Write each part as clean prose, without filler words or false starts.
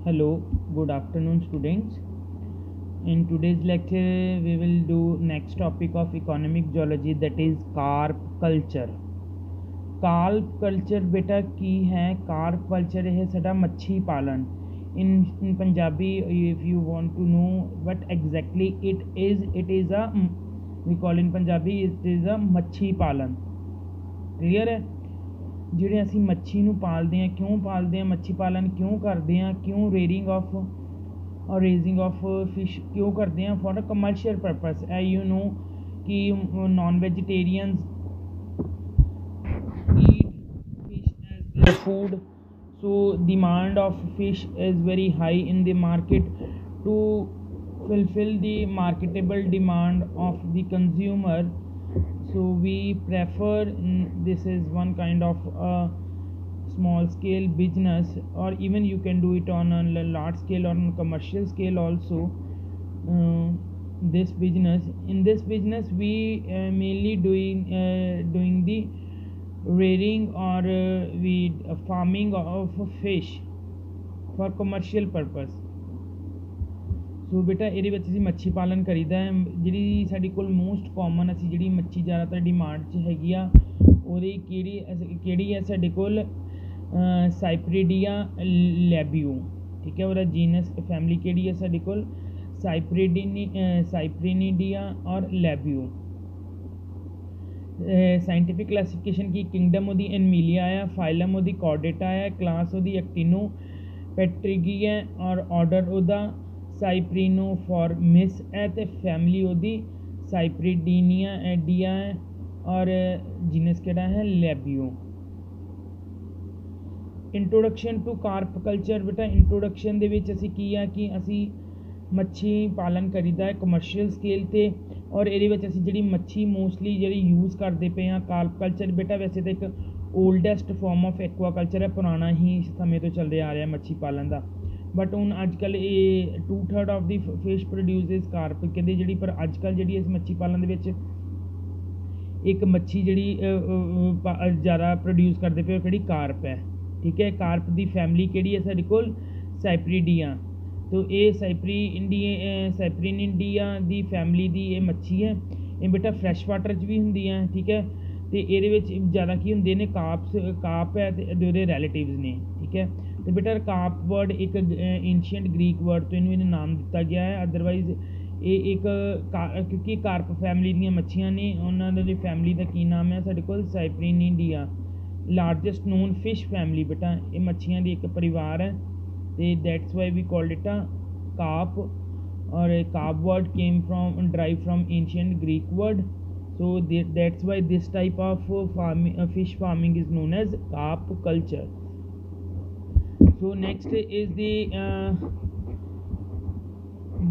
Hello, good afternoon students. In today's lecture we will do next topic of economic geology, that is carp culture. Carp culture बेटा की है? carp culture है साडा मच्छी पालन. In Punjabi, if you want to know what exactly it is a, we call in Punjabi, it is a मच्छी पालन. Clear है? ਜਿਹੜੇ ਅਸੀਂ ਮੱਛੀ ਨੂੰ ਪਾਲਦੇ ਹਾਂ, ਕਿਉਂ ਪਾਲਦੇ ਹਾਂ, ਮੱਛੀ ਪਾਲਨ ਕਿਉਂ ਕਰਦੇ ਹਾਂ, ਕਿਉਂ ਰੇਰਿੰਗ ਆਫ ਔਰ ਰੇਜ਼ਿੰਗ ਆਫ ਫਿਸ਼ ਕਿਉਂ ਕਰਦੇ ਹਾਂ? For a commercial purpose. You know कि non vegetarians eat fish as their food, so demand of fish is very high in the market. To fulfill the marketable demand of the consumer, so we prefer, this is one kind of small scale business, or even you can do it on a large scale or on commercial scale also. This business, in this business we mainly doing the rearing or we farming of fish for commercial purpose. ਸੋ ਬੇਟਾ ਇਹਦੇ ਵਿੱਚ ਅਸੀਂ ਮੱਛੀ ਪਾਲਨ ਕਰੀਦਾ ਹੈ. ਜਿਹੜੀ ਸਾਡੀ ਕੋਲ ਮੋਸਟ ਕਾਮਨ ਅਸੀਂ ਜਿਹੜੀ ਮੱਛੀ ਜ਼ਿਆਦਾਤਰ ਡਿਮਾਂਡ 'ਚ ਹੈਗੀ ਆ, ਉਹਦੀ ਕਿਹੜੀ ਹੈ ਸਾਡੇ ਕੋਲ? ਸਾਈਪਰੀਡੀਆ ਲੈਬੀਓ. ਠੀਕ ਹੈ, ਉਹਦਾ ਜੀਨਸ ਫੈਮਿਲੀ ਕਿਹੜੀ ਹੈ ਸਾਡੇ ਕੋਲ? ਸਾਈਪਰੀਨੀਡੀਆ ਔਰ ਲੈਬੀਓ. ਸਾਇੰਟੀਫਿਕ ਕਲਾਸੀਫਿਕੇਸ਼ਨ ਕੀ? ਕਿੰਗਡਮ ਉਹਦੀ ਐਨਮੀਲੀਆ ਆ, ਫਾਈਲਮ ਉਹਦੀ ਕੌਰਡੇਟਾ ਆ, ਕਲਾਸ ਉਹਦੀ ਐਕਟੀਨੋ ਪੈਟਰੀਗੀ ਹੈ, ਔਰ ਆਰਡਰ ਉਹਦਾ ਸਾਈਪਰੀਨੋਫੋਰਮਿਸ है, तो फैमिली ਉਹਦੀ ਸਾਈਪਰੀਡੀਨੀਆ ਐਡੀਆ है, और जीनस ਕਿਹੜਾ है? Labeo. Introduction to carp culture. ਬੇਟਾ ਇੰਟਰੋਡਕਸ਼ਨ ਦੇ ਵਿੱਚ ਅਸੀਂ ਕੀ ਆ ਕਿ ਅਸੀਂ ਮੱਛੀ ਪਾਲਨ ਕਰੀਦਾ ਹੈ ਕਮਰਸ਼ੀਅਲ ਸਕੇਲ 'ਤੇ, ਔਰ ਇਹਦੇ ਵਿੱਚ ਅਸੀਂ ਜਿਹੜੀ ਮੱਛੀ ਮੋਸਟਲੀ ਜਿਹੜੀ ਯੂਜ਼ ਕਰਦੇ ਪਏ ਹਾਂ ਕਾਰਪ ਕਲਚਰ. ਬੇਟਾ ਵੈਸੇ ਤਾਂ ਇੱਕ ਓਲਡੈਸਟ ਫਾਰਮ ਆਫ ਐਕੁਆਕਲਚਰ ਹੈ, ਪੁਰਾਣਾ ਹੀ ਸਮੇਂ ਤੋਂ ਚੱਲਦੇ ਆ ਰਿਹਾ ਮੱਛੀ ਪਾਲਣ ਦਾ. बट हूँ अजकल ये 2/3 of the fish produce carp कहते जी, पर अजकल जी इस मच्छी पालन एक मच्छी जी ज़्यादा प्रोड्यूस करते पे कि कार्प है. ठीक है, कार्प की फैमिली कि है साढ़े को? साइप्रीडिया. तो ये साइप्रीनिडिया की फैमिली की ये मच्छी है. ये बेटा फ्रैश वाटर भी होंगी है. ठीक है, तो ये ज़्यादा की होंगे ने काप है तो रैलेटिव्स ने. ठीक है, तो बेटा काप वर्ड एक एंशियंट ग्रीक वर्ड तो इन्होंने नाम दिता गया है. अदरवाइज ये एक क्योंकि कार्प फैमिली दी मच्छियाँ ने, उन्होंने फैमिली का की नाम है साढ़े को? Cyprinidae. Largest known fish family. बेटा ये मच्छियाँ की एक परिवार है, तो that's why we called it a carp. और carp word came from drive from ancient Greek word. So that's why this type of fish farming is known as carp culture. So next is the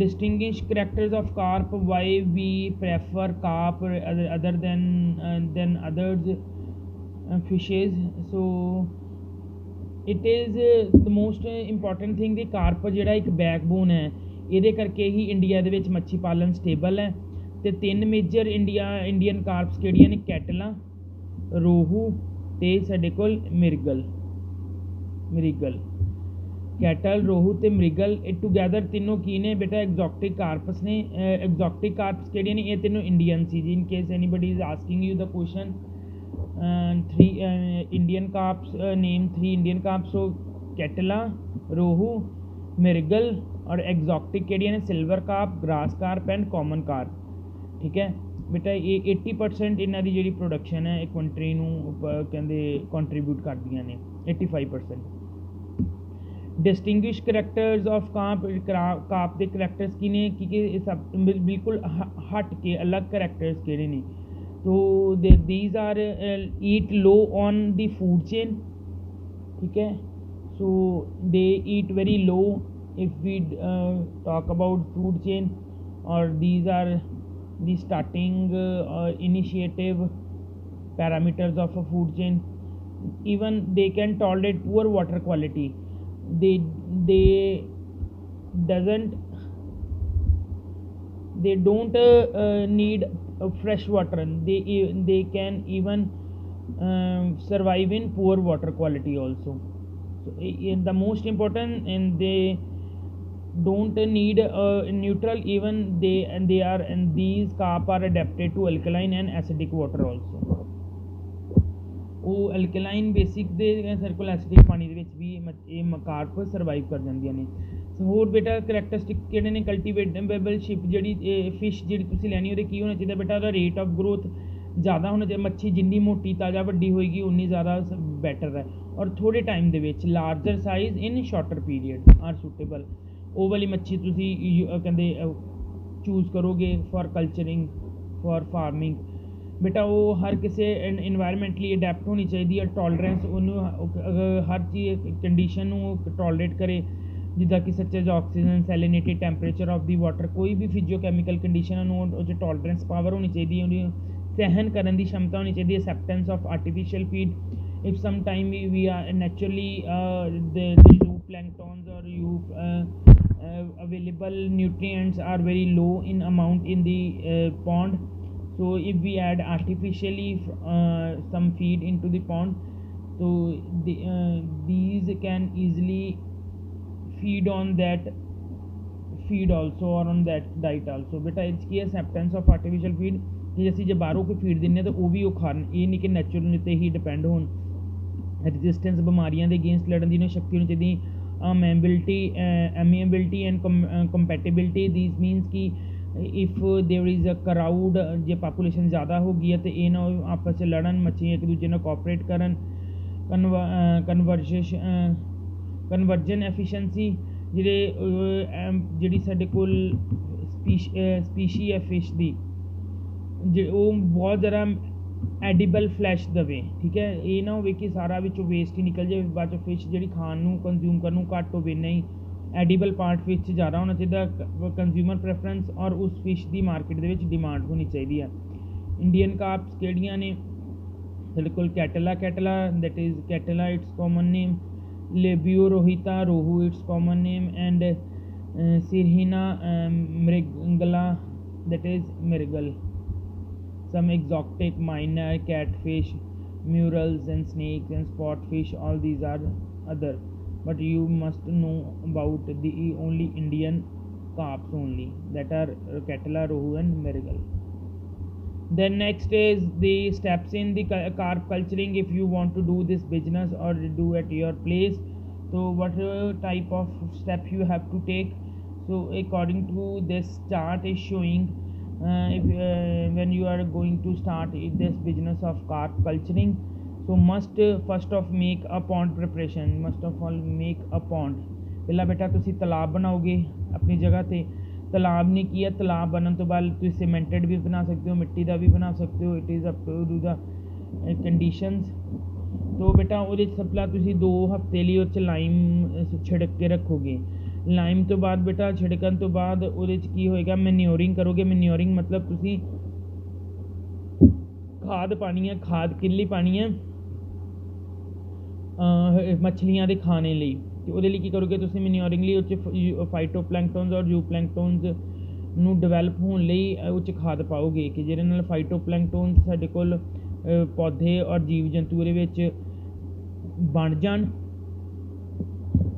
distinguished characters of carp. Why we prefer carp other than others fishes? So it is the most important thing. The carp ਜਿਹੜਾ ਇੱਕ बैकbone है, ਇਹਦੇ ਕਰਕੇ ही India ਦੇ ਵਿੱਚ ਮੱਛੀ ਪਾਲਣ stable है. तो 3 मेजर इंडियन कार्प्स किहड़ियां ने? कैटला, रोहू ते साडे कोल मिरगल. कैटल, रोहू ते मिरगल टुगैदर तीनों की ने बेटा? एग्जॉटिक कार्प्स ने. एग्जॉटिक कार्प्स किहड़ियां ने? ये तीनों इंडियन सी. In case anybody is asking you the question, 3 Indian carps, name 3 Indian carps. So catla, rohu, mrigal. और एग्जॉटिक किहड़ियां ने? Silver carp, grass carp and common carp. ठीक है बेटा, ये 80% इन्हों की जी प्रोडक्शन है एक कंट्री कहते कंट्रीब्यूट करदियाँ ने. 85%. डिस्टिंग्विश करैक्टर्स ऑफ काप के करैक्टर्स की ने कि सब बिल्कुल हट के अलग करैक्टर्स किहड़े ने? तो these are eat low on the food chain. ठीक है, so they eat very low if we talk about food chain, और these are the starting initiative parameters of a food chain. Even they can tolerate poor water quality. They don't need fresh water. They can even survive in poor water quality also. So in the most important, and they don't need neutral, even they are, and these carp are adapted to alkaline and acidic water also. ਉਹ alkaline basic ਦੇ circle acidic ਪਾਣੀ ਦੇ ਵਿੱਚ ਵੀ ਇਹ carp survive ਕਰ ਜਾਂਦੀਆਂ ਨੇ। ਹੋਰ ਬੇਟਾ ਕਰੈਕਟਰਿਸਟਿਕ ਕਿਹੜੇ ਨੇ ਕਲਟੀਵੇਟੇਬਲ ਸ਼ਿਪ ਜਿਹੜੀ ਫਿਸ਼ ਜਿਹੜੀ ਤੁਸੀਂ ਲੈਣੀ ਉਹਦੇ ਕੀ ਹੋਣਾ ਚਾਹੀਦਾ ਬੇਟਾ, ਉਹਦਾ ਰੇਟ ਆਫ ਗਰੋਥ ज़्यादा होना चाहिए। मच्छी जिन्नी मोटी ताज़ा वड्डी होएगी उन्नी ज़्यादा बैटर है, और थोड़े time they which larger size in shorter period are suitable. ਉਹ ਵਾਲੀ ਮੱਛੀ ਤੁਸੀਂ ਕਹਿੰਦੇ ਚੂਜ਼ ਕਰੋਗੇ ਫॉर ਕਲਚਰਿੰਗ ਫॉर ਫਾਰਮਿੰਗ। ਬੇਟਾ ਉਹ ਹਰ ਕਿਸੇ ਇਨਵਾਇਰਮੈਂਟਲੀ ਅਡੈਪਟ ਹੋਣੀ ਚਾਹੀਦੀ ਹੈ, ਟੋਲਰੈਂਸ ਉਹਨੂੰ ਹਰ ਚੀਜ਼ ਕੰਡੀਸ਼ਨ ਨੂੰ ਟੋਲਰੇਟ ਕਰੇ, ਜਿੱਦਾਂ ਕਿ such as oxygen, salinated temperature of the water, ਕੋਈ ਵੀ ਫਿਜ਼ੀਓਕੈਮੀਕਲ ਕੰਡੀਸ਼ਨ ਨੂੰ ਉਹ 'ਚ ਟੋਲਰੈਂਸ ਪਾਵਰ ਹੋਣੀ ਚਾਹੀਦੀ ਹੈ, ਉਹਦੀ सहन करने की क्षमता होनी चाहिए। Acceptance of artificial feed, if some time we are naturally the zooplankton or available nutrients are very low in amount in the pond, so if we add artificially some feed into the pond, so these can easily feed on that feed also or on that diet also। beta इसकी acceptance of artificial feed कि ਅਸੀਂ ਜੇ ਬਾਹਰੋਂ ਕੋਈ feed ਦਿੰਦੇ ਤਾਂ ਉਹ ਵੀ ਉਹ ਖਾਣ, ਇਹ ਨਹੀਂ ਕਿ ਨੈਚੁਰਲ 'ਤੇ ਹੀ ਡਿਪੈਂਡ ਹੋਣ। ਰੈਜ਼ਿਸਟੈਂਸ ਬਿਮਾਰੀਆਂ ਦੇ ਅਗੇਂਸਟ ਲੜਨ ਦੀ ਸ਼ਕਤੀ ਹੋਣੀ ਚਾਹੀਦੀ। Amiability and compatibility, this means ਕਿ if there is a crowd, ਜੇ ਪਾਪੂਲੇਸ਼ਨ ਜ਼ਿਆਦਾ ਹੋ ਗਈ ਹੈ ਤਾਂ ਇਹ ਨਾ ਆਪਸ 'ਚ ਲੜਨ, ਮੱਛੀਆਂ ਇੱਕ ਦੂਜੇ ਨਾਲ ਕੋਆਪਰੇਟ ਕਰਨ। ਕਨਵਰਜਨ ਐਫੀਸ਼ੀਐਂਸੀ, ਜਿਹੜੀ ਸਾਡੇ ਕੋਲ ਸਪੀਸ਼ੀ ਹੈ ਫਿਸ਼ ਦੀ, ਉਹ ਬਹੁਤ ਜ਼ਿਆਦਾ ਐਡੀਬਲ ਫਲੈਸ਼ ਦੇਵੇ, ਠੀਕ ਹੈ। ਇਹ ਨਾ ਹੋਵੇ ਕਿ ਸਾਰਾ ਵਿੱਚੋਂ ਵੇਸਟ ਹੀ ਨਿਕਲ ਜਾਵੇ, ਬਾਅਦ 'ਚੋਂ ਫਿਸ਼ ਜਿਹੜੀ ਖਾਣ ਨੂੰ ਕੰਜ਼ਿਊਮ ਕਰਨ ਨੂੰ ਘੱਟ ਹੋਵੇ। ਨਹੀਂ, ਐਡੀਬਲ ਪਾਰਟ ਫਿਸ਼ 'ਚ ਜ਼ਿਆਦਾ ਹੋਣਾ ਚਾਹੀਦਾ। ਕੰਜ਼ਿਊਮਰ ਪ੍ਰੈਫਰੈਂਸ ਔਰ ਉਸ ਫਿਸ਼ ਦੀ ਮਾਰਕੀਟ ਦੇ ਵਿੱਚ ਡਿਮਾਂਡ ਹੋਣੀ ਚਾਹੀਦੀ ਹੈ। ਇੰਡੀਅਨ ਕਾਰਪਸ ਕਿਹੜੀਆਂ ਨੇ ਸਾਡੇ ਕੋਲ? Catla that is catla its common name, Labeo rohita rohu its common name, and Cirrhina mrigala that is mirigal. Some exotic minor catfish, murals and snakes and spotfish, all these are other, but you must know about the only Indian carps only, that are Catella, Rohu and Mirigal. Then next is the steps in the carp culturing. If you want to do this business or do at your place, so what type of steps you have to take? So according to this chart is showing when you are going to start this business of carp culturing, so must first of make a pond preparation, must of all make a pond। ਪਹਿਲਾਂ ਬੇਟਾ ਤੁਸੀਂ ਤਲਾਬ ਬਣਾਓਗੇ ਆਪਣੀ ਜਗ੍ਹਾ 'ਤੇ। ਤਲਾਬ ਨੇ ਕੀ ਹੈ, ਤਲਾਬ ਬਣਨ ਤੋਂ ਬਾਅਦ ਤੁਸੀਂ ਸੀਮੈਂਟਡ ਵੀ ਬਣਾ ਸਕਦੇ ਹੋ, ਮਿੱਟੀ ਦਾ ਵੀ ਬਣਾ ਸਕਦੇ ਹੋ, it is up to the conditions. ਤੋ ਬੇਟਾ ਉਹਦੇ 'ਚ ਸਪਲਾ ਤੁਸੀਂ 2 ਹਫ਼ਤੇ ਲਈ ਉਹ 'ਚ ਲਾਈਮ ਛਿੜਕ ਕੇ ਰੱਖੋਗੇ। ਲਾਈਮ ਤੋਂ ਬਾਅਦ ਬੇਟਾ ਛਿੜਕਣ ਤੋਂ ਬਾਅਦ ਉਹਦੇ 'ਚ ਕੀ ਹੋਏਗਾ, ਮੈਨਿਓਰਿੰਗ ਕਰੋਗੇ। ਮੈਨਿਓਰਿੰਗ ਮਤਲਬ ਤੁਸੀਂ ਖਾਦ ਪਾਣੀ ਹੈ, ਖਾਦ ਕਿੱਲੀ ਪਾਣੀ ਹੈ ਮੱਛਲੀਆਂ ਦੇ ਖਾਣੇ ਲਈ। ਅਤੇ ਉਹਦੇ ਲਈ ਕੀ ਕਰੋਗੇ ਤੁਸੀਂ, ਮੈਨਿਓਰਿੰਗ ਲਈ ਉਹ 'ਚ ਫਾਈਟੋਪਲੈਂਕਟਨਸ ਔਰ ਜ਼ੂਪਲੈਂਕਟਨਸ ਨੂੰ ਡਿਵੈਲਪ ਹੋਣ ਲਈ ਉਹ 'ਚ ਖਾਦ ਪਾਓਗੇ, ਕਿ ਜਿਹਦੇ ਨਾਲ ਫਾਈਟੋਪਲੈਂਕਟਨਸ ਸਾਡੇ ਕੋਲ ਪੌਦੇ ਔਰ ਜੀਵ ਜੰਤੂ ਉਹਦੇ ਵਿੱਚ ਬਣ ਜਾਣ,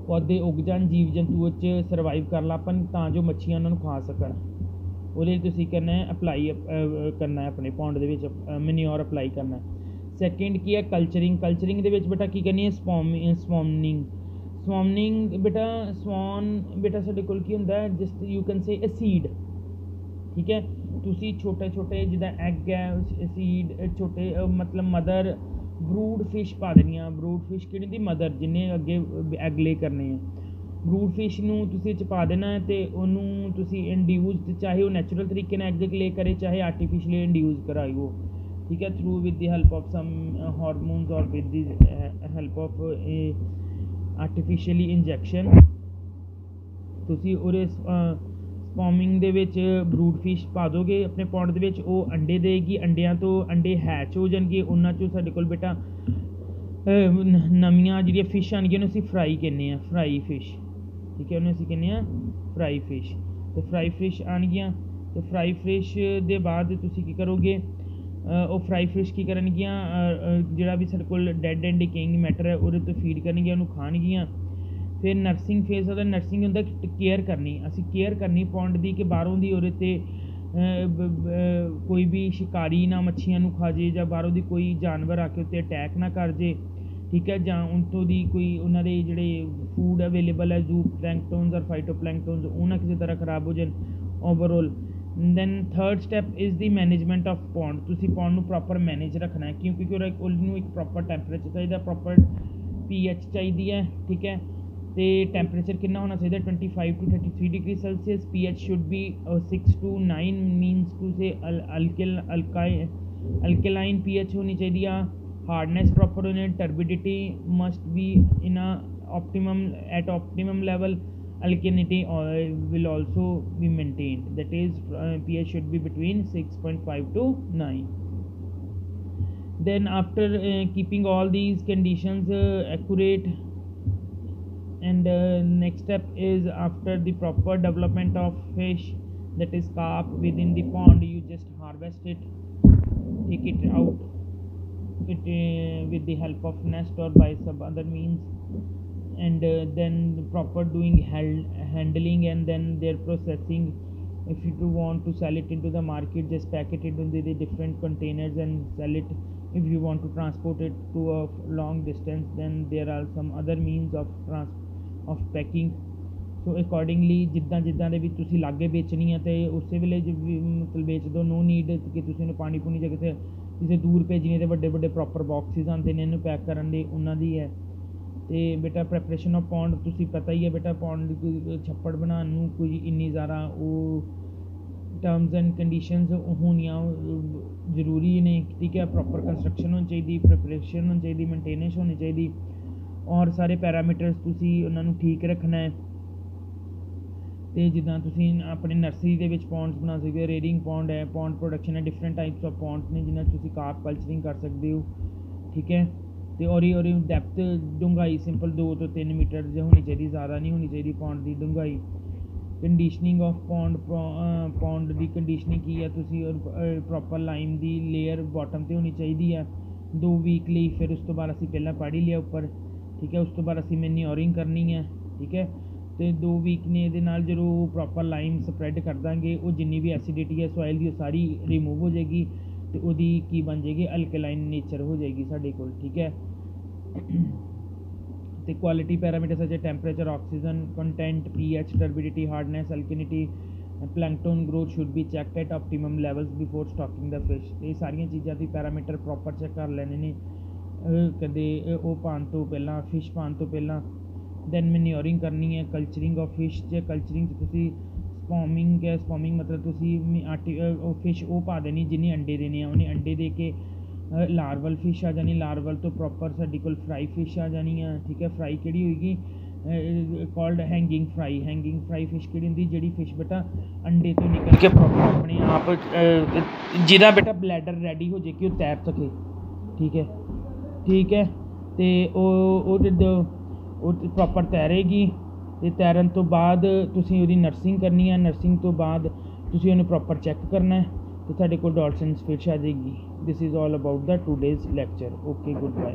ਪੌਦੇ ਉੱਗ ਜਾਣ, ਜੀਵ ਜੰਤੂ ਉਹ 'ਚ ਸਰਵਾਈਵ ਕਰ ਲਾਪਣ, ਤਾਂ ਜੋ ਮੱਛੀਆਂ ਉਹਨਾਂ ਨੂੰ ਖਾ ਸਕਣ। ਉਹਦੇ ਲਈ ਤੁਸੀਂ ਕਰਨਾ ਹੈ ਅਪਲਾਈ ਕਰਨਾ ਹੈ ਆਪਣੇ ਪੌਂਡ ਦੇ ਵਿੱਚ ਮੈਨਿਓਰ ਅਪਲਾਈ ਕਰਨਾ। ਸੈਕਿੰਡ ਕੀ ਹੈ, ਕਲਚਰਿੰਗ ਦੇ ਵਿੱਚ ਬੇਟਾ ਕੀ ਕਰਨੀ ਹੈ, ਸਵਾਮਨਿੰਗ ਬੇਟਾ ਬੇਟਾ ਸਾਡੇ ਕੋਲ ਕੀ ਹੁੰਦਾ ਹੈ, just you can say a seed, ਠੀਕ ਹੈ। ਤੁਸੀਂ ਛੋਟੇ ਜਿੱਦਾਂ ਐਗ ਹੈ, ਸੀਡ ਛੋਟੇ ਮਤਲਬ ਮਦਰ ਬਰੂਡ ਫਿਸ਼ ਪਾ ਦੇਣੀਆਂ। ਬਰੂਡ ਫਿਸ਼ ਕਿਹੜੀ ਦੀ, ਮਦਰ, ਜਿਹਨੇ ਅੱਗੇ ਐਗ ਲੇ ਕਰਨੇ ਆ। ਬਰੂਡ ਫਿਸ਼ ਨੂੰ ਤੁਸੀਂ ਇਹ 'ਚ ਪਾ ਦੇਣਾ ਹੈ, ਅਤੇ ਉਹਨੂੰ ਤੁਸੀਂ ਇੰਡਿਊਸਡ, ਚਾਹੇ ਉਹ ਨੈਚੁਰਲ ਤਰੀਕੇ ਨਾਲ ਐਗ ਲੇ ਕਰੇ, ਚਾਹੇ ਆਰਟੀਫਿਸ਼ਲੀ ਇੰਡਿਊਸ ਕਰਾਇਓ, ਠੀਕ ਹੈ, through with the help of some hormones ਔਰ with the help of artificially injection. ਤੁਸੀਂ ਉਹਦੇ ਸਪਾਮਿੰਗ ਦੇ ਵਿੱਚ ਬਰੂਡ ਫਿਸ਼ ਪਾ ਦੋਗੇ ਆਪਣੇ ਪੌਂਡ ਦੇ ਵਿੱਚ, ਉਹ ਅੰਡੇ ਦੇਗੀ, ਅੰਡਿਆਂ ਤੋਂ ਅੰਡੇ ਹੈਚ ਹੋ ਜਾਣਗੇ, ਉਹਨਾਂ 'ਚੋਂ ਸਾਡੇ ਕੋਲ ਬੇਟਾ ਨਵੀਆਂ ਜਿਹੜੀਆਂ ਫਿਸ਼ ਆਉਣਗੀਆਂ ਉਹਨੂੰ ਅਸੀਂ ਫਰਾਈ ਕਹਿੰਦੇ ਹਾਂ, ਫਰਾਈ ਫਿਸ਼, ਠੀਕ ਹੈ, ਉਹਨੂੰ ਅਸੀਂ ਕਹਿੰਦੇ ਹਾਂ ਫਰਾਈ ਫਿਸ਼। ਅਤੇ ਫਰਾਈ ਫਿਸ਼ ਆਉਣਗੀਆਂ, ਅਤੇ ਫਰਾਈ ਫਿਸ਼ ਦੇ ਬਾਅਦ ਤੁਸੀਂ ਕੀ ਕਰੋਗੇ, ਉਹ ਫਰਾਈ ਫਿਸ਼ ਕੀ ਕਰਨਗੀਆਂ, ਜਿਹੜਾ ਵੀ ਸਾਡੇ ਕੋਲ ਡੈਡ ਐਂਡ ਡਿਕੇਇੰਗ ਮੈਟਰ ਹੈ ਉਹਦੇ ਤੋਂ ਫੀਡ ਕਰਨਗੀਆਂ, ਉਹਨੂੰ ਖਾਣਗੀਆਂ। ਫਿਰ ਨਰਸਿੰਗ ਫੇਜ਼ ਉਹਦਾ ਨਰਸਿੰਗ ਹੁੰਦਾ ਕੇਅਰ ਕਰਨੀ, ਅਸੀਂ ਕੇਅਰ ਕਰਨੀ ਪੌਂਡ ਦੀ ਕਿ ਬਾਹਰੋਂ ਦੀ ਉਹਦੇ 'ਤੇ ਕੋਈ ਵੀ ਸ਼ਿਕਾਰੀ ਨਾ ਮੱਛੀਆਂ ਨੂੰ ਖਾ ਜੇ, ਜਾਂ ਬਾਹਰੋਂ ਦੀ ਕੋਈ ਜਾਨਵਰ ਆ ਕੇ ਉੱਤੇ ਅਟੈਕ ਨਾ ਕਰ ਜੇ, ਠੀਕ ਹੈ, ਜਾਂ ਉੱਤੋਂ ਦੀ ਕੋਈ ਉਹਨਾਂ ਦੇ ਜਿਹੜੇ ਫੂਡ ਅਵੇਲੇਬਲ ਹੈ ਜ਼ੂ ਪਲੈਂਕਟਨਸ ਔਰ ਫਾਈਟੋਪਲੈਂਕਟਨਸ ਉਹ ਨਾ ਕਿਸੇ ਤਰ੍ਹਾਂ ਖਰਾਬ ਹੋ ਜਾਣ overall. Then third step is the management of pond. ਤੁਸੀਂ ਪੌਂਡ ਨੂੰ ਪ੍ਰੋਪਰ ਮੈਨੇਜ ਰੱਖਣਾ ਹੈ, ਕਿਉਂਕਿ ਉਹਨੂੰ ਇੱਕ ਪ੍ਰੋਪਰ ਟੈਂਪਰੇਚਰ ਚਾਹੀਦਾ, ਪ੍ਰੋਪਰ pH ਚਾਹੀਦੀ ਹੈ, ਠੀਕ ਹੈ। ਅਤੇ ਟੈਂਪਰੇਚਰ ਕਿੰਨਾ ਹੋਣਾ ਚਾਹੀਦਾ, 25 to 33 degree Celsius. pH should be 6 to 9 means to say alkaline pH ਹੋਣੀ ਚਾਹੀਦੀ ਆ। ਹਾਰਡਨੈਸ ਪ੍ਰੋਪਰ ਹੋਣੀ, turbidity must be in at optimum level. Alkalinity will also be maintained, that is pH should be between 6.5 to 9. Then after keeping all these conditions accurate, and next step is after the proper development of fish, that is carp within the pond, you just harvest it, take it out with the help of nest or by some other means, and then proper doing handling and then their processing. If you want to sell it into the market, just pack it into the different containers and sell it. If you want to transport it to a long distance, then there are some other means of packing. So accordingly ਜਿੱਦਾਂ ਦੇ ਵੀ ਤੁਸੀਂ ਲਾਗੇ ਵੇਚਣੀ ਹੈ ਅਤੇ ਉਸੇ ਵੇਲੇ ਮਤਲਬ ਵੇਚ ਦਿਓ, ਨੋ ਨੀਡ ਕਿ ਤੁਸੀਂ ਉਹਨੂੰ ਪਾਣੀ ਪੂਣੀ ਜਾਂ ਕਿਸੇ ਦੂਰ ਭੇਜਣੀ, ਅਤੇ ਵੱਡੇ ਪ੍ਰੋਪਰ ਬਾਕਸਿਸ ਆਉਂਦੇ ਨੇ ਇਹਨੂੰ ਪੈਕ ਕਰਨ ਲਈ, ਉਹਨਾਂ ਦੀ ਹੈ। ਅਤੇ ਬੇਟਾ ਪ੍ਰੈਪਰੇਸ਼ਨ ਆਫ ਪੌਂਡ ਤੁਸੀਂ ਪਤਾ ਹੀ ਹੈ ਬੇਟਾ, ਪੌਂਡ ਛੱਪੜ ਬਣਾਉਣ ਨੂੰ ਕੋਈ ਇੰਨੀ ਜ਼ਿਆਦਾ ਉਹ ਟਰਮਸ ਐਂਡ ਕੰਡੀਸ਼ਨਸ ਹੋਣੀਆਂ ਜ਼ਰੂਰੀ ਨੇ, ਠੀਕ ਹੈ। ਪ੍ਰੋਪਰ ਕੰਸਟਰਕਸ਼ਨ ਹੋਣੀ ਚਾਹੀਦੀ, ਪ੍ਰੈਪਰੇਸ਼ਨ ਹੋਣੀ ਚਾਹੀਦੀ, ਮੇਨਟੇਨੈਂਸ ਹੋਣੀ ਚਾਹੀਦੀ, ਔਰ ਸਾਰੇ ਪੈਰਾਮੀਟਰਸ ਤੁਸੀਂ ਉਹਨਾਂ ਨੂੰ ਠੀਕ ਰੱਖਣਾ ਹੈ। ਅਤੇ ਜਿੱਦਾਂ ਤੁਸੀਂ ਆਪਣੇ ਨਰਸਰੀ ਦੇ ਵਿੱਚ ਪੌਂਡਸ ਬਣਾ ਸਕਦੇ ਹੋ, ਰੇਰਿੰਗ ਪੌਂਡ ਹੈ, ਪੌਂਡ ਪ੍ਰੋਡਕਸ਼ਨ ਹੈ, ਡਿਫਰੈਂਟ ਟਾਈਪਸ ਆਫ ਪੌਂਡਸ ਨੇ ਜਿਨ੍ਹਾਂ 'ਚ ਤੁਸੀਂ ਕਾਰਪ ਕਲਚਰਿੰਗ ਕਰ ਸਕਦੇ ਹੋ, ਠੀਕ ਹੈ। ਅਤੇ ਉਹਦੀ ਡੈਪਥ ਡੂੰਘਾਈ ਸਿੰਪਲ 2 ਤੋਂ 3 ਮੀਟਰ ਹੋਣੀ ਚਾਹੀਦੀ, ਜ਼ਿਆਦਾ ਨਹੀਂ ਹੋਣੀ ਚਾਹੀਦੀ ਪੌਂਡ ਦੀ ਡੂੰਘਾਈ। Conditioning of pound the conditioning ਕੀ ਹੈ, ਤੁਸੀਂ ਪ੍ਰੋਪਰ ਲਾਈਮ ਦੀ ਲੇਅਰ ਬਾਟਮ 'ਤੇ ਹੋਣੀ ਚਾਹੀਦੀ ਹੈ 2 ਵੀਕ ਲਈ। ਫਿਰ ਉਸ ਤੋਂ ਬਾਅਦ ਅਸੀਂ ਪਹਿਲਾਂ ਪੜ੍ਹ ਹੀ ਲਿਆ ਉੱਪਰ, ਠੀਕ ਹੈ। ਉਸ ਤੋਂ ਬਾਅਦ ਅਸੀਂ ਮੈਨਿਓਰਿੰਗ ਕਰਨੀ ਹੈ, ਠੀਕ ਹੈ। ਅਤੇ 2 ਵੀਕ ਨੇ ਇਹਦੇ ਨਾਲ ਜਦੋਂ ਪ੍ਰੋਪਰ ਲਾਈਮ ਸਪਰੈਡ ਕਰ ਦਾਂਗੇ, ਉਹ ਜਿੰਨੀ ਵੀ ਐਸੀਡਿਟੀ ਹੈ ਸੋਇਲ ਦੀ ਉਹ ਸਾਰੀ ਰਿਮੂਵ ਹੋ ਜਾਏਗੀ, ਅਤੇ ਉਹਦੀ ਕੀ ਬਣ ਜਾਏਗੀ, ਅਲਕਲਾਈਨ ਨੇਚਰ ਹੋ ਜਾਏਗੀ ਸਾਡੇ ਕੋਲ, ਠੀਕ ਹੈ। ਅਤੇ quality parameter such temperature, oxygen content, pH, turbidity, hardness, alkalinity, plankton growth should be checked at optimum levels before stocking the fish. ਇਹ ਸਾਰੀਆਂ ਚੀਜ਼ਾਂ ਦੀ ਪੈਰਾਮੀਟਰ ਪ੍ਰੋਪਰ ਚੈੱਕ ਕਰ ਲੈਣੇ ਨੇ ਕਦੇ ਉਹ ਪਾਉਣ ਤੋਂ ਪਹਿਲਾਂ, ਫਿਸ਼ ਪਾਉਣ ਤੋਂ ਪਹਿਲਾਂ। ਦੈਨ ਮੈਨਿਓਰਿੰਗ ਕਰਨੀ ਹੈ, ਕਲਚਰਿੰਗ ਆਫ ਫਿਸ਼। ਜੇ ਕਲਚਰਿੰਗ 'ਚ ਤੁਸੀਂ ਸਪੋਮਿੰਗ ਹੈ, ਸਪੋਮਿੰਗ ਮਤਲਬ ਤੁਸੀਂ ਉਹ ਫਿਸ਼ ਉਹ ਪਾ ਦੇਣੀ ਜਿਹਨੇ ਅੰਡੇ ਦੇਣੇ ਆ, ਉਹਨੇ ਅੰਡੇ ਦੇ ਕੇ ਲਾਰਵਲ ਫਿਸ਼ ਆ ਜਾਣੀ, ਲਾਰਵਲ ਤੋਂ ਪ੍ਰੋਪਰ ਸਾਡੇ ਕੋਲ ਫਰਾਈ ਫਿਸ਼ ਆ ਜਾਣੀ ਆ, ਠੀਕ ਹੈ। ਫਰਾਈ ਕਿਹੜੀ ਹੋਏਗੀ, called hanging fry. Hanging fry fish ਕਿਹੜੀ ਹੁੰਦੀ, ਜਿਹੜੀ ਫਿਸ਼ ਬੇਟਾ ਅੰਡੇ ਤੋਂ ਨਿਕਲ ਕੇ ਪ੍ਰੋਪਰ ਆਪਣੇ ਆਪ ਜਿਹਦਾ ਬੇਟਾ ਬਲੈਡਰ ਰੈਡੀ ਹੋ ਜਾਏ ਕਿ ਉਹ ਤੈਰ ਸਕੇ, ਠੀਕ ਹੈ, ਠੀਕ ਹੈ। ਅਤੇ ਉਹ ਪ੍ਰੋਪਰ ਤੈਰੇਗੀ, ਅਤੇ ਤੈਰਨ ਤੋਂ ਬਾਅਦ ਤੁਸੀਂ ਉਹਦੀ ਨਰਸਿੰਗ ਕਰਨੀ ਹੈ। ਨਰਸਿੰਗ ਤੋਂ ਬਾਅਦ ਤੁਸੀਂ ਉਹਨੂੰ ਪ੍ਰੋਪਰ ਚੈੱਕ ਕਰਨਾ ਹੈ, ਅਤੇ ਤੁਹਾਡੇ ਕੋਲ ਡਾਲਫਿਨਸ ਫਿਸ਼ ਆ ਜਾਏਗੀ। This is all about the today's lecture. Okay, good bye.